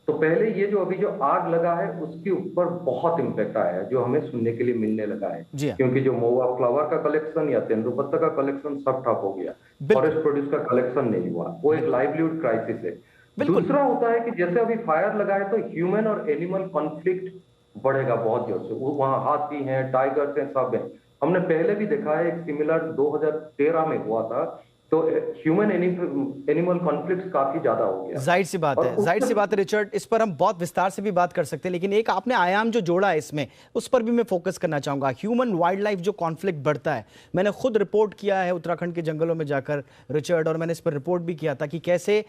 तो पहले ये जो अभी जो आग लगा है उसके ऊपर बहुत इम्पैक्ट आया है, जो हमें सुनने के लिए मिलने लगा है। क्योंकि जो महुआ फ्लावर का कलेक्शन या तेंदुपत्ता का कलेक्शन सब ठप हो गया, फॉरेस्ट प्रोड्यूस का कलेक्शन नहीं हुआ, वो एक लाइवलीहुड क्राइसिस है। दूसरा होता है कि जैसे अभी फायर लगा है तो ह्यूमन और एनिमल कॉन्फ्लिक्ट बढ़ेगा बहुत जोर से। वहां हाथी हैं, टाइगर्स हैं, सब हैं। हमने पहले भी देखा है, एक सिमिलर 2013 में हुआ था, तो ह्यूमन एनिमल कॉन्फ्लिक्ट काफी ज्यादा हो गया। जाहिर सी बात है रिचर्ड, इस पर हम बहुत विस्तार से भी बात कर सकते हैं, लेकिन एक आपने आयाम जो जोड़ा है इसमें, उस पर भी मैं फोकस करना चाहूंगा। ह्यूमन वाइल्ड लाइफ जो कॉन्फ्लिक्ट बढ़ता है, मैंने खुद रिपोर्ट किया है उत्तराखंड के जंगलों में जाकर रिचर्ड, और मैंने इस पर रिपोर्ट भी किया था कि कैसे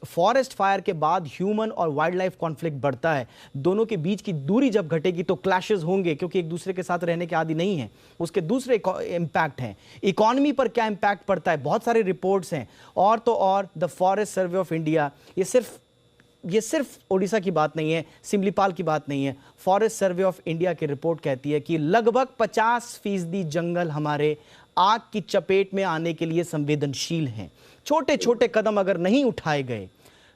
फॉरेस्ट फायर के बाद ह्यूमन और वाइल्ड लाइफ कॉन्फ्लिक्ट बढ़ता है। दोनों के बीच की दूरी जब घटेगी तो क्लैशेस होंगे, क्योंकि एक दूसरे के साथ रहने के आदी नहीं है। उसके दूसरे इंपैक्ट हैं, इकोनॉमी पर क्या इंपैक्ट पड़ता है, बहुत सारे रिपोर्ट्स हैं। और तो और the forest survey of India, ये सिर्फ ओडिशा की बात नहीं है, सिमलीपाल की बात नहीं है। फॉरेस्ट सर्वे ऑफ इंडिया की रिपोर्ट कहती है कि लगभग 50% जंगल हमारे आग की चपेट में आने के लिए संवेदनशील हैं। छोटे छोटे कदम अगर नहीं उठाए गए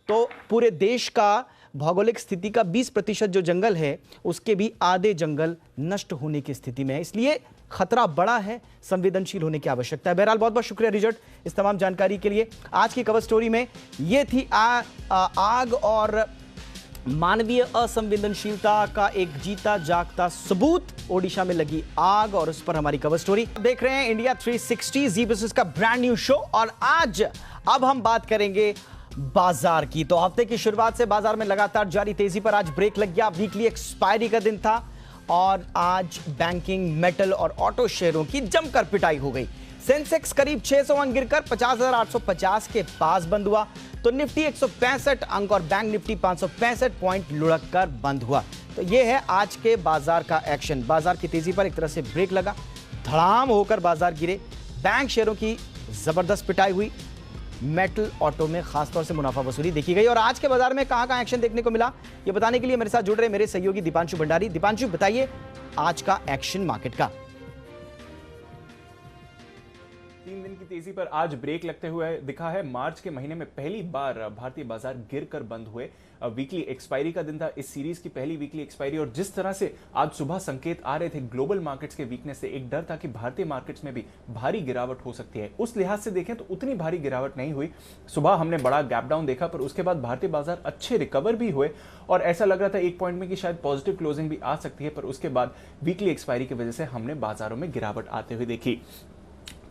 तो पूरे देश का भौगोलिक स्थिति का 20% जो जंगल है, उसके भी आधे जंगल नष्ट होने की स्थिति में है। इसलिए खतरा बड़ा है, संवेदनशील होने की आवश्यकता है। बहरहाल बहुत बहुत शुक्रिया रिजर्ट इस तमाम जानकारी के लिए। आज की कवर स्टोरी में ये थी आग और मानवीय असंवेदनशीलता का एक जीता जागता सबूत, ओडिशा में लगी आग, और उस पर हमारी कवर स्टोरी। देख रहे हैं इंडिया 360 जी बिजनेस का ब्रांड न्यू शो, और अब हम बात करेंगे बाजार की। तो हफ्ते की शुरुआत से बाजार में लगातार जारी तेजी पर आज ब्रेक लग गया। वीकली एक्सपायरी का दिन था और आज बैंकिंग, मेटल और ऑटो शेयरों की जमकर पिटाई हो गई। सेंसेक्स करीब 600 अंक गिरकर 50,850 के पास बंद हुआ, तो निफ्टी 165 अंक और बैंक निफ्टी 565 पॉइंट लुढ़क कर बंद हुआ। तो यह है आज के बाजार का एक्शन। बाजार की तेजी पर एक तरह से ब्रेक लगा, धड़ाम होकर बाजार गिरे। बैंक शेयरों की जबरदस्त पिटाई हुई, मेटल, ऑटो में खासतौर से मुनाफा वसूली देखी गई। और आज के बाजार में कहां एक्शन देखने को मिला, ये बताने के लिए मेरे साथ जुड़ रहे मेरे सहयोगी दीपांशु भंडारी। दीपांशु, बताइए आज का एक्शन मार्केट का। 3 दिन की तेजी पर आज ब्रेक लगते हुए दिखा है। मार्च के महीने में पहली बार भारतीय बाजार गिरकर बंद हुए। वीकली एक्सपायरी का दिन था, इस सीरीज की पहली वीकली एक्सपायरी, और जिस तरह से आज सुबह संकेत आ रहे थे ग्लोबल मार्केट्स के वीकनेस से, एक डर था कि भारतीय मार्केट्स में भी भारी गिरावट हो सकती है। उस लिहाज से देखें तो उतनी भारी गिरावट नहीं हुई। सुबह हमने बड़ा गैप डाउन देखा, पर उसके बाद भारतीय बाजार अच्छे रिकवर भी हुए और ऐसा लग रहा था एक पॉइंट में कि शायद पॉजिटिव क्लोजिंग भी आ सकती है, पर उसके बाद वीकली एक्सपायरी की वजह से हमने बाजारों में गिरावट आते हुए देखी।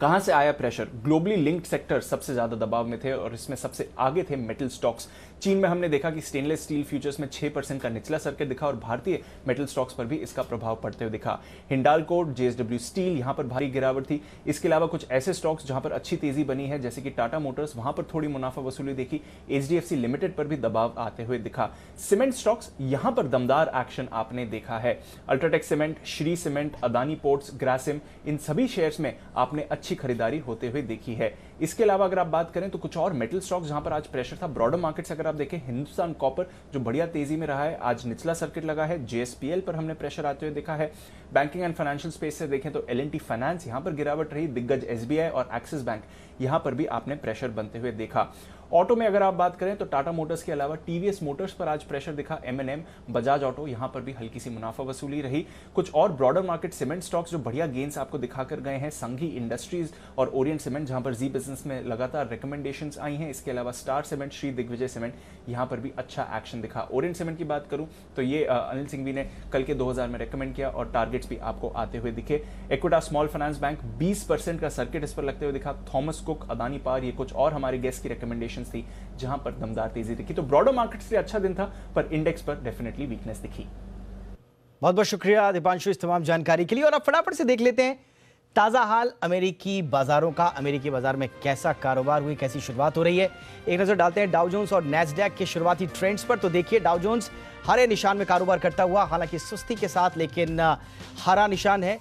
कहां से आया प्रेशर? ग्लोबली लिंक्ड सेक्टर सबसे ज्यादा दबाव में थे और इसमें सबसे आगे थे मेटल स्टॉक्स। चीन में हमने देखा कि स्टेनलेस स्टील फ्यूचर्स में 6% का निचला सर्किट दिखा और भारतीय मेटल स्टॉक्स पर भी इसका प्रभाव पड़ते हुए दिखा। हिंडाल्को, जेएसडब्ल्यू स्टील, यहां पर भारी गिरावट थी। इसके अलावा कुछ ऐसे स्टॉक्स जहां पर अच्छी तेजी बनी है जैसे कि टाटा मोटर्स, वहां पर थोड़ी मुनाफा वसूली देखी। एचडीएफसी लिमिटेड पर भी दबाव आते हुए दिखा। सीमेंट स्टॉक्स यहां पर दमदार एक्शन आपने देखा है। UltraTech cement, Shree cement, Adani ports, Grasim, इन सभी शेयर्स में आपने अच्छी खरीदारी होते हुए देखी है। इसके अलावा अगर आप बात करें तो कुछ और मेटल स्टॉक्स जहां पर आज प्रेशर था ब्रॉडर मार्केट से, अगर आप देखें हिंदुस्तान कॉपर जो बढ़िया तेजी में रहा है, आज निचला सर्किट लगा है। जेएसपीएल पर हमने प्रेशर आते हुए देखा है। बैंकिंग एंड फाइनेंशियल स्पेस से देखें तो एल&टी फाइनेंस, यहां पर गिरावट रही। दिग्गज एसबीआई और एक्सिस बैंक, यहां पर भी आपने प्रेशर बनते हुए देखा। ऑटो में अगर आप बात करें तो टाटा मोटर्स के अलावा टीवीएस मोटर्स पर आज प्रेशर दिखा। एमएनएम, बजाज ऑटो, यहां पर भी हल्की सी मुनाफा वसूली रही। कुछ और ब्रॉडर मार्केट सीमेंट स्टॉक्स जो बढ़िया गेन्स आपको दिखाकर गए हैं, संघी इंडस्ट्रीज और ओरिएंट सीमेंट, जहां पर जी बिजनेस में लगातार रिकमेंडेशंस आई हैं। इसके अलावा Star Cement, Shri Digvijay cement, यहां पर भी अच्छा एक्शन दिखा। ओरिएंट सीमेंट की बात करूं तो ये अनिल सिंघवी ने कल के 2000 में रेकमेंड किया और टारगेट्स भी आपको आते हुए दिखे। इक्विटा स्मॉल फाइनेंस बैंक, 20% का सर्किट इस पर लगते हुए दिखा। थॉमस कुक, अदानी पावर, ये कुछ और हमारे गेस्ट की रिकमेंडेशंस थी जहां पर दमदार तेजी दिखी। तो ब्रॉडर मार्केट से अच्छा दिन था पर इंडेक्स पर डेफिनेटली वीकनेस दिखी। बहुत बहुत शुक्रिया दीपांशु इस तमाम जानकारी के लिए। और अब फटाफट से देख लेते हैं ताज़ा हाल अमेरिकी बाजारों का। अमेरिकी बाजार में कैसा कारोबार हुई, कैसी शुरुआत हो रही है, एक नजर डालते हैं डाउ जोन्स और नैस्डैक के शुरुआती ट्रेंड्स पर। तो देखिए डाउ जोन्स हरे निशान में कारोबार करता हुआ, हालांकि सुस्ती के साथ, लेकिन हरा निशान है।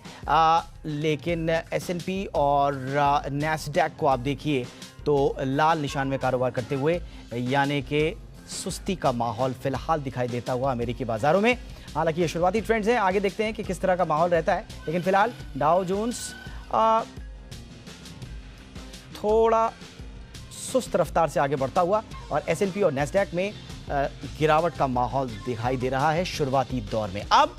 लेकिन एस&पी और नैस्डैक को आप देखिए तो लाल निशान में कारोबार करते हुए, यानी कि सुस्ती का माहौल फिलहाल दिखाई देता हुआ अमेरिकी बाजारों में। हालांकि ये शुरुआती ट्रेंड्स हैं, आगे देखते हैं कि किस तरह का माहौल रहता है। लेकिन फिलहाल डाउ जोन्स थोड़ा सुस्त रफ्तार से आगे बढ़ता हुआ और एस&पी और नैस्डैक में गिरावट का माहौल दिखाई दे रहा है शुरुआती दौर में। अब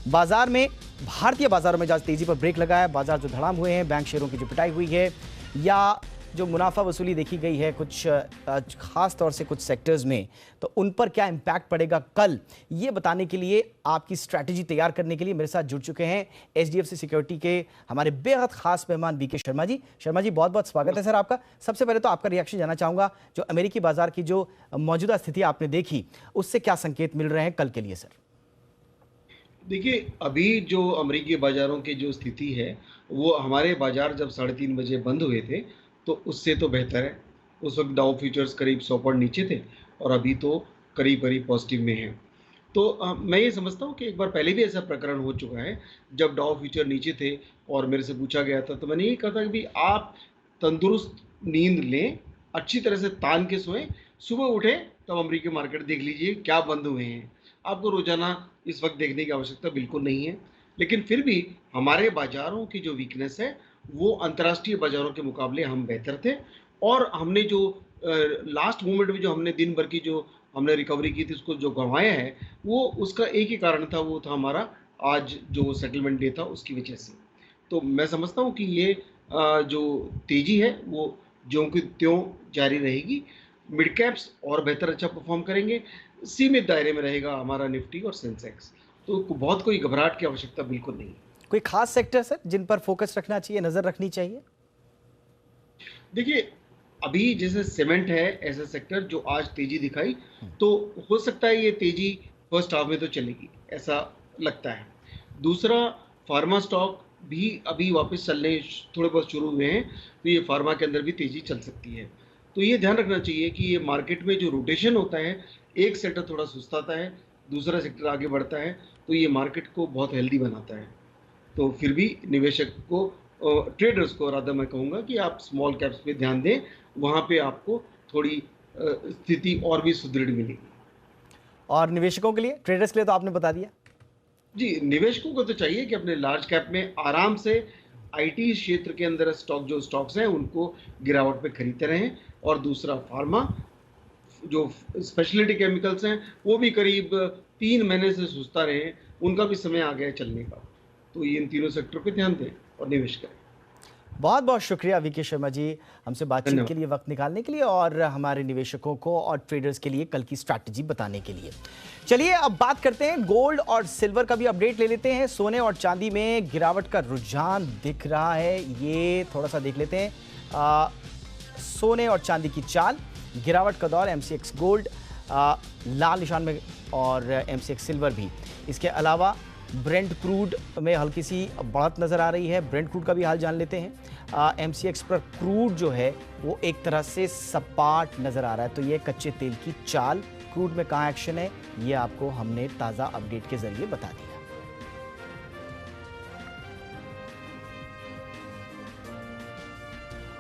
बाजार में, भारतीय बाजारों में जहाँ तेजी पर ब्रेक लगा है, बाजार जो धड़ाम हुए हैं, बैंक शेयरों की जो पिटाई हुई है या जो मुनाफा वसूली देखी गई है कुछ खास तौर से कुछ सेक्टर्स में, तो उन पर क्या इम्पैक्ट पड़ेगा कल, ये बताने के लिए, आपकी स्ट्रैटेजी तैयार करने के लिए मेरे साथ जुड़ चुके हैं एचडीएफसी सिक्योरिटी के हमारे बेहद खास मेहमान बीके शर्मा जी। शर्मा जी, बहुत बहुत स्वागत है सर आपका। सबसे पहले तो आपका रिएक्शन जानना चाहूँगा, जो अमेरिकी बाजार की जो मौजूदा स्थिति आपने देखी, उससे क्या संकेत मिल रहे हैं कल के लिए सर? देखिए, अभी जो अमेरिकी बाजारों की जो स्थिति है, वो हमारे बाजार जब 3:30 बजे बंद हुए थे तो उससे तो बेहतर है। उस वक्त डाउ फ्यूचर्स करीब 100 पॉइंट नीचे थे और अभी तो करीब करीब पॉजिटिव में हैं। तो मैं ये समझता हूँ कि एक बार पहले भी ऐसा प्रकरण हो चुका है, जब डाउ फ्यूचर नीचे थे और मेरे से पूछा गया था, तो मैंने ये कहा था कि भाई आप तंदुरुस्त नींद लें, अच्छी तरह से तान के सोएं, सुबह उठें तब अमेरिकी मार्केट देख लीजिए क्या बंद हुए हैं। आपको रोजाना इस वक्त देखने की आवश्यकता बिल्कुल नहीं है। लेकिन फिर भी हमारे बाजारों की जो वीकनेस है वो अंतर्राष्ट्रीय बाजारों के मुकाबले हम बेहतर थे और हमने जो लास्ट मोमेंट में जो हमने दिन भर की जो हमने रिकवरी की थी उसको जो गंवाया है, वो उसका एक ही कारण था, वो था हमारा आज जो सेटलमेंट डे था उसकी वजह से। तो मैं समझता हूँ कि ये जो तेजी है वो ज्यों की त्यों जारी रहेगी। मिड कैप्स और बेहतर अच्छा परफॉर्म करेंगे, सीमित दायरे में रहेगा हमारा निफ्टी और सेंसेक्स। तो बहुत कोई घबराहट की आवश्यकता बिल्कुल नहीं। कोई खास सेक्टर सर जिन पर फोकस रखना चाहिए, नजर रखनी चाहिए? देखिए, अभी जैसे सीमेंट है ऐसा सेक्टर जो आज तेजी दिखाई, तो हो सकता है ये तेजी फर्स्ट हाफ में तो चलेगी, ऐसा लगता है। दूसरा, फार्मा स्टॉक भी अभी वापस चलने थोड़े बहुत शुरू हुए हैं, तो ये फार्मा के अंदर भी तेजी चल सकती है। तो ये ध्यान रखना चाहिए कि ये मार्केट में जो रोटेशन होता है, एक सेक्टर थोड़ा सुस्ताता है, दूसरा सेक्टर आगे बढ़ता है, तो ये मार्केट को बहुत हेल्दी बनाता है। तो फिर भी निवेशक को, ट्रेडर्स को राधा मैं कहूँगा कि आप स्मॉल कैप्स पे ध्यान दें, वहाँ पे आपको थोड़ी स्थिति और भी सुदृढ़ मिलेगी। और निवेशकों के लिए, ट्रेडर्स के लिए तो आपने बता दिया जी। निवेशकों को तो चाहिए कि अपने लार्ज कैप में आराम से आईटी क्षेत्र के अंदर जो स्टॉक्स हैं उनको गिरावट पे खरीदते रहें। और दूसरा, फार्मा, जो स्पेशलिटी केमिकल्स हैं वो भी करीब 3 महीने से सुस्ता रहे, उनका भी समय आ गया चलने का। तो ये इन तीनों सेक्टर पे ध्यान दें और निवेश करें। बहुत बहुत शुक्रिया वीके शर्मा जी, हमसे बातचीत धन्यवाद। के लिए वक्त निकालने के लिए और हमारे निवेशकों को और ट्रेडर्स के लिए कल की स्ट्रैटेजी बताने के लिए। चलिए अब बात करते हैं गोल्ड और सिल्वर का भी अपडेट ले लेते हैं। सोने और चांदी में गिरावट का रुझान दिख रहा है, ये थोड़ा सा देख लेते हैं। सोने और चांदी की चाल, गिरावट का दौर, एमसीएक्स गोल्ड लाल निशान में और एमसीएक्स सिल्वर भी। इसके अलावा ब्रेंट क्रूड में हल्की सी बढ़त नज़र आ रही है। ब्रेंट क्रूड का भी हाल जान लेते हैं। एमसीएक्स पर क्रूड जो है वो एक तरह से सपाट नज़र आ रहा है। तो ये कच्चे तेल की चाल, क्रूड में कहाँ एक्शन है, ये आपको हमने ताज़ा अपडेट के जरिए बता दिया।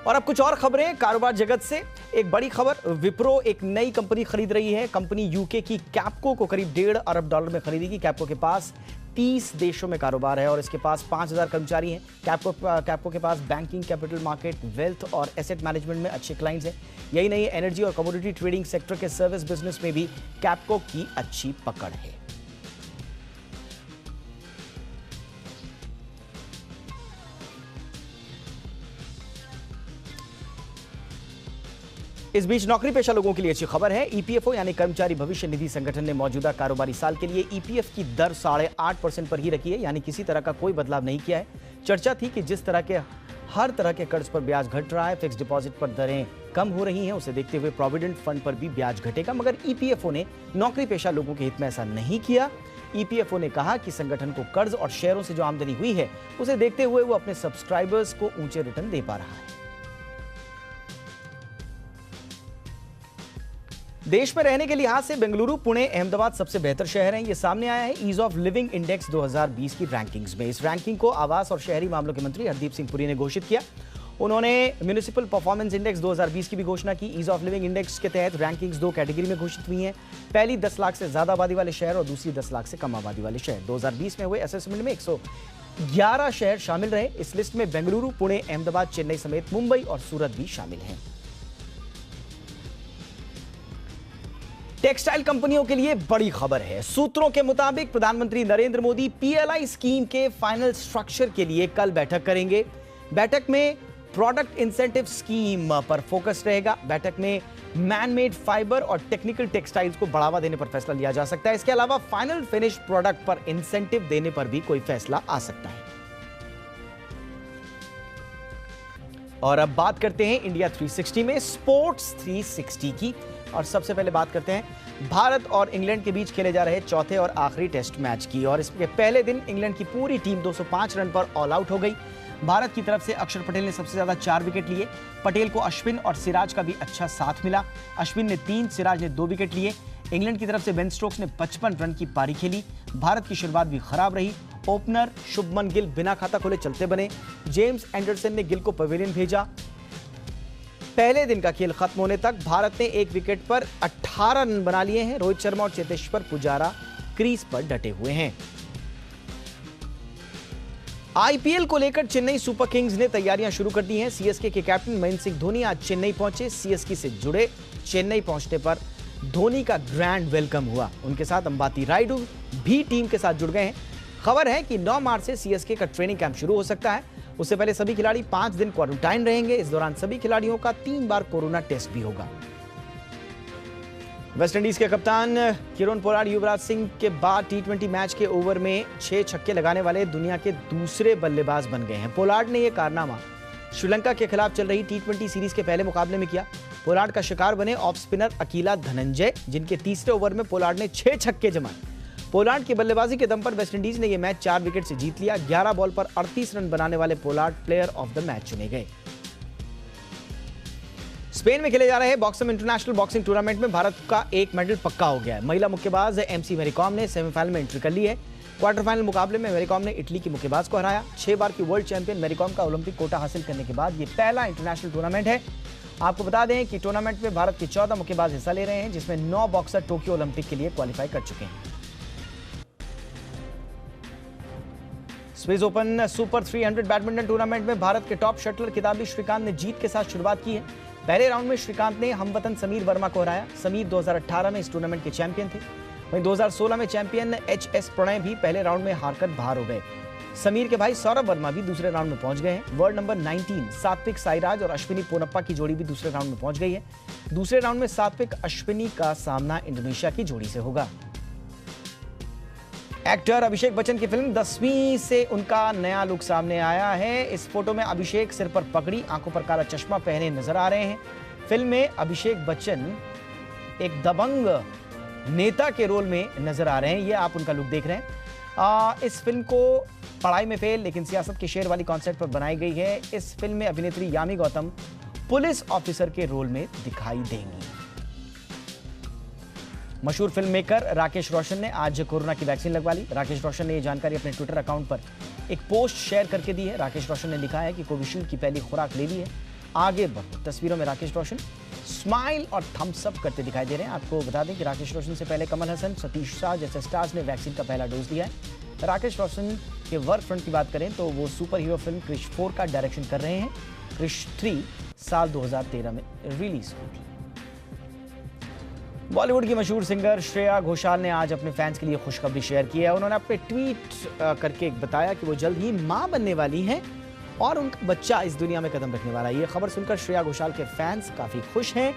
और अब कुछ और खबरें कारोबार जगत से। एक बड़ी खबर, विप्रो एक नई कंपनी खरीद रही है। कंपनी यूके की कैप्को को करीब $1.5 अरब में खरीदेगी। कैप्को के पास 30 देशों में कारोबार है और इसके पास 5000 कर्मचारी हैं। कैप्को के पास बैंकिंग, कैपिटल मार्केट, वेल्थ और एसेट मैनेजमेंट में अच्छे क्लाइंट्स हैं। यही नहीं, एनर्जी और कमोडिटी ट्रेडिंग सेक्टर के सर्विस बिजनेस में भी कैप्को की अच्छी पकड़ है। इस बीच नौकरी पेशा लोगों के लिए अच्छी खबर है। ईपीएफओ यानी कर्मचारी भविष्य निधि संगठन ने मौजूदा कारोबारी साल के लिए ईपीएफ की दर 8.5% पर ही रखी है, यानी किसी तरह का कोई बदलाव नहीं किया है। चर्चा थी कि जिस तरह के हर तरह के कर्ज पर ब्याज घट रहा है, फिक्स डिपॉजिट पर दरें कम हो रही हैं, उसे देखते हुए प्रोविडेंट फंड पर भी ब्याज घटेगा। मगर ईपीएफओ ने नौकरी पेशा लोगों के हित में ऐसा नहीं किया। ईपीएफओ ने कहा कि संगठन को कर्ज और शेयरों से जो आमदनी हुई है, उसे देखते हुए वो अपने सब्सक्राइबर्स को ऊंचे रिटर्न दे पा रहा है। देश में रहने के लिहाज से बेंगलुरु, पुणे, अहमदाबाद सबसे बेहतर शहर हैं। ये सामने आया है ईज ऑफ लिविंग इंडेक्स 2020 की रैंकिंग्स में। इस रैंकिंग को आवास और शहरी मामलों के मंत्री हरदीप सिंह पुरी ने घोषित किया। उन्होंने म्युनिसिपल परफॉर्मेंस इंडेक्स 2020 की भी घोषणा की। ईज ऑफ लिविंग इंडेक्स के तहत रैंकिंग्स 2 कैटेगरी में घोषित हुई हैं। पहली 10 लाख से ज्यादा आबादी वाले शहर और दूसरी 10 लाख से कम आबादी वाले शहर। 2020 में हुए असेसमेंट में 111 शहर शामिल रहे। इस लिस्ट में बेंगलुरु, पुणे, अहमदाबाद, चेन्नई समेत मुंबई और सूरत भी शामिल हैं। टेक्सटाइल कंपनियों के लिए बड़ी खबर है। सूत्रों के मुताबिक प्रधानमंत्री नरेंद्र मोदी पीएलआई स्कीम के फाइनल स्ट्रक्चर के लिए कल बैठक करेंगे। बैठक में प्रोडक्ट इंसेंटिव स्कीम पर फोकस रहेगा। बैठक में मैन मेड फाइबर और टेक्निकल टेक्सटाइल्स को बढ़ावा देने पर फैसला लिया जा सकता है। इसके अलावा फाइनल फिनिश प्रोडक्ट पर इंसेंटिव देने पर भी कोई फैसला आ सकता है। और अब बात करते हैं इंडिया 360 में स्पोर्ट्स 360 की। और सबसे पहले बात करते हैं भारत और इंग्लैंड के बीच खेले जा रहे चौथे और आखिरी टेस्ट मैच की। और इसके पहले दिन इंग्लैंड की पूरी टीम 205 रन पर ऑल आउट हो गई। भारत की तरफ से अक्षर पटेल ने सबसे ज्यादा 4 विकेट लिए। पटेल को अश्विन और सिराज का भी अच्छा साथ मिला। अश्विन ने 3, सिराज ने 2 विकेट लिए। इंग्लैंड की तरफ से बेन स्टोक्स ने 55 रन की पारी खेली। भारत की शुरुआत भी खराब रही। ओपनर शुभमन गिल बिना खाता खोले चलते बने। जेम्स एंडरसन ने गिल को पवेलियन भेजा। पहले दिन का खेल खत्म होने तक भारत ने 1 विकेट पर 18 रन बना लिए हैं। रोहित शर्मा और चेतेश्वर पुजारा क्रीज पर डटे हुए हैं। आईपीएल को लेकर चेन्नई सुपर किंग्स ने तैयारियां शुरू कर दी हैं। सीएसके के कैप्टन महेंद्र सिंह धोनी आज चेन्नई पहुंचे। सीएसके से जुड़े चेन्नई पहुंचने पर धोनी का ग्रैंड वेलकम हुआ। उनके साथ अंबाती रायडू भी टीम के साथ जुड़ गए हैं। खबर है कि 9 मार्च से सीएसके का ट्रेनिंग कैंप शुरू हो सकता है। उससे पहले सभी खिलाड़ी 5 दिन क्वारंटाइन रहेंगे। इस दौरान सभी खिलाड़ियों का 3 बार कोरोना टेस्ट भी होगा। वेस्टइंडीज के कप्तान किरण पोलार्ड युवराज सिंह के बाद टी20 मैच के ओवर में 6 छक्के लगाने वाले दुनिया के दूसरे बल्लेबाज बन गए हैं। पोलार्ड ने यह कारनामा श्रीलंका के खिलाफ चल रही टी20 सीरीज के पहले मुकाबले में किया। पोलार्ड का शिकार बने ऑफ स्पिनर अकीला धनंजय, जिनके तीसरे ओवर में पोलार्ड ने 6 छक्के जमाए। पोलार्ड की बल्लेबाजी के दम पर वेस्टइंडीज ने यह मैच 4 विकेट से जीत लिया। 11 बॉल पर 38 रन बनाने वाले Pollard player of the match चुने गए। स्पेन में खेले जा रहे बॉक्सम इंटरनेशनल बॉक्सिंग टूर्नामेंट में भारत का एक मेडल पक्का हो गया है। महिला मुक्केबाज एमसी मैरीकॉम ने सेमीफाइनल में एंट्री कर ली है। क्वार्टर फाइनल मुकाबले में मैरीकॉम ने इटली की मुक्केबाज को हराया। 6 बार की वर्ल्ड चैंपियन मैरीकॉम का ओलंपिक कोटा हासिल करने के बाद ये पहला इंटरनेशनल टूर्नामेंट है। आपको बता दें कि टूर्नामेंट में भारत के 14 मुक्केबाज हिस्सा ले रहे हैं, जिसमें 9 बॉक्सर टोक्यो ओलंपिक के लिए क्वालिफाई कर चुके हैं। Swiss open super 300 badminton tournament में भारत के टॉप शटलर किदाम्बी श्रीकांत ने जीत के साथ शुरुआत की है। पहले राउंड में श्रीकांत ने हमवतन समीर वर्मा को हराया। समीर 2018 में इस टूर्नामेंट के चैंपियन थे। वहीं 2016 में चैंपियन एचएस प्रणय भी पहले राउंड में हारकर बाहर हो गए। समीर के भाई सौरभ वर्मा भी दूसरे राउंड में पहुंच गए हैं। वर्ल्ड नंबर 19 सात्विक साईराज और अश्विनी पोनप्पा की जोड़ी भी दूसरे राउंड में पहुंच गई है। दूसरे राउंड में सात्विक अश्विनी का सामना इंडोनेशिया की जोड़ी से होगा। एक्टर अभिषेक बच्चन की फिल्म 10वीं से उनका नया लुक सामने आया है। इस फोटो में अभिषेक सिर पर पगड़ी, आंखों पर काला चश्मा पहने नजर आ रहे हैं। फिल्म में अभिषेक बच्चन एक दबंग नेता के रोल में नजर आ रहे हैं। ये आप उनका लुक देख रहे हैं। इस फिल्म को पढ़ाई में फेल लेकिन सियासत के शेर वाली कॉन्सेप्ट पर बनाई गई है। इस फिल्म में अभिनेत्री यामी गौतम पुलिस ऑफिसर के रोल में दिखाई देंगी। मशहूर फिल्म मेकर राकेश रोशन ने आज कोरोना की वैक्सीन लगवा ली। राकेश रोशन ने यह जानकारी अपने ट्विटर अकाउंट पर एक पोस्ट शेयर करके दी है। राकेश रोशन ने लिखा है कि कोविशील्ड की पहली खुराक ले ली है, आगे बढ़ो। तस्वीरों में राकेश रोशन स्माइल और थम्स अप करते दिखाई दे रहे हैं। आपको बता दें कि राकेश रोशन से पहले कमल हसन, सतीश शाह जैसे स्टार्स ने वैक्सीन का पहला डोज लिया है। राकेश रोशन के वर्क फ्रंट की बात करें तो वो सुपर हीरो फिल्म क्रिश 4 का डायरेक्शन कर रहे हैं। क्रिश 3 साल 2013 में रिलीज हुई थी। बॉलीवुड की मशहूर सिंगर श्रेया घोषाल ने आज अपने फैंस के लिए खुशखबरी शेयर की है। उन्होंने अपने ट्वीट करके बताया कि वो जल्द ही मां बनने वाली हैं और उनका बच्चा इस दुनिया में कदम रखने वाला है। ये खबर सुनकर श्रेया घोषाल के फैंस काफी खुश हैं।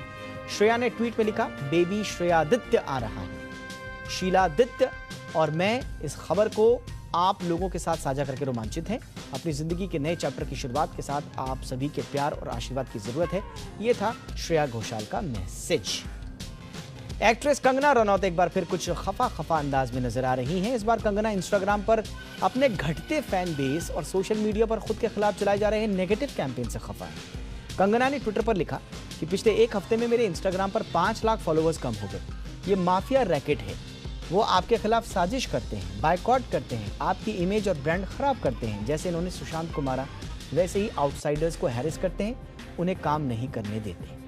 श्रेया ने ट्वीट में लिखा, बेबी श्रेयादित्य आ रहा है। शीलादित्य और मैं इस खबर को आप लोगों के साथ साझा करके रोमांचित हैं। अपनी जिंदगी के नए चैप्टर की शुरुआत के साथ आप सभी के प्यार और आशीर्वाद की जरूरत है। ये था श्रेया घोषाल का मैसेज। एक्ट्रेस कंगना रनौत एक बार फिर कुछ खफा अंदाज में नजर आ रही हैं। इस बार कंगना इंस्टाग्राम पर अपने घटते फैन बेस और सोशल मीडिया पर खुद के खिलाफ चलाए जा रहे हैं नेगेटिव कैंपेन से खफा है। कंगना ने ट्विटर पर लिखा कि पिछले एक हफ्ते में मेरे इंस्टाग्राम पर 5 लाख फॉलोअर्स कम हो गए। ये माफिया रैकेट है। वो आपके खिलाफ साजिश करते हैं, बायकॉट करते हैं, आपकी इमेज और ब्रांड खराब करते हैं। जैसे इन्होंने सुशांत को मारा, वैसे ही आउटसाइडर्स को हैरेस करते हैं, उन्हें काम नहीं करने देते।